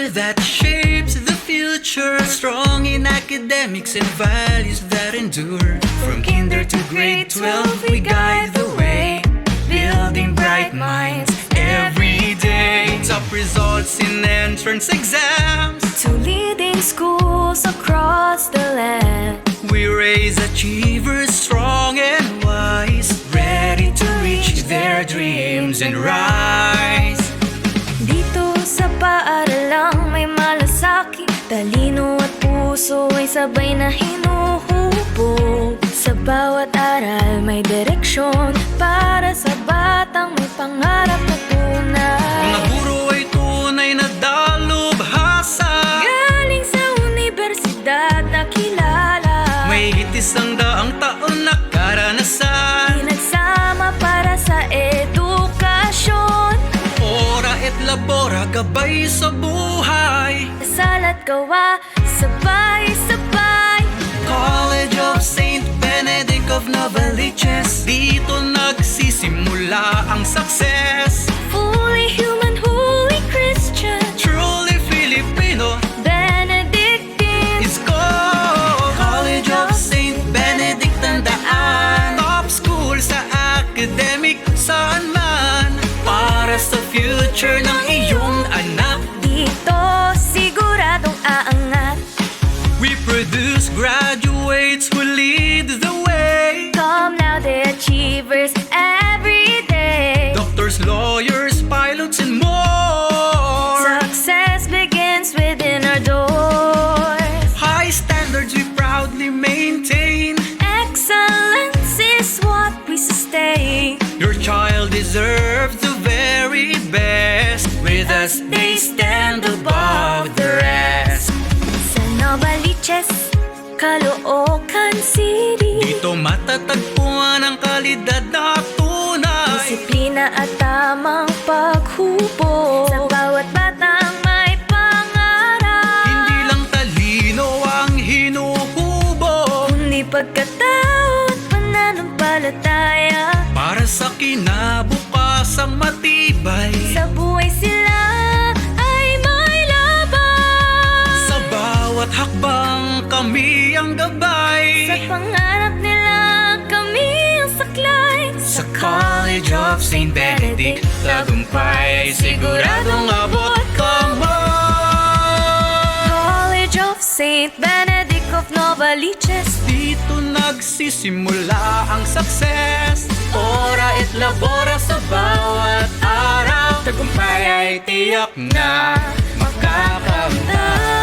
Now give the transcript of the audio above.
that shapes the future, strong in academics and values that endure. From kinder to grade 12 we guide the way, building bright minds every day. Top results in entrance exams to leading schools across the land. We raise achievers strong and wise, ready to reach their dreams and rise. Dito sa paaralang may malasakit, talino at puso ay sabay na hinuhubog. Sa bawat aral may direksyon para sa batang may pangarap na tunay. Mga guro ay tunay na dalubhasa, galing sa universidad na kilala, may isang daang taon na karanasan. pinagsama para sa edukasyon. Ora et labora, gabay sa buhay. Dasal at gawa, sabay-sabay. College of St. Benedict of Novaliches, dito nagsisimula ang success. Fully human, holy Christian, Truly Filipino Benedictine. is called College of St. Benedict. Tandaan, top school sa academic saan man, para sa future ng iyong anak. Dito siguradong aangat. We produce graduates who lead the way, Come now the achievers every day. doctors, lawyers, pilots, and more. Success begins within our doors. High standards we proudly maintain. Excellence is what we sustain. Your child deserves the very best. With us they stand above the rest. Sa Novaliches, Caloocan City, Dito matatagpuan ang kalidad na tunay. disiplina at tamang paghubog. Sa bawat batang may pangarap, Hindi lang talino ang hinuhubog, kundi pagkatao at pananampalataya. para sa kinabukasang matibay. Sa buhay sila ay may laban. Sa bawat hakbang kami ang gabay. Sa pangarap nila kami ang saklay. Sa College of St. Benedict, tagumpay siguradong abot ka mo. College of St. Benedict of Novaliches, Dito nagsisimula ang success. Ora et labora sa bawat araw, tagumpay ay tiyak na makakamtan.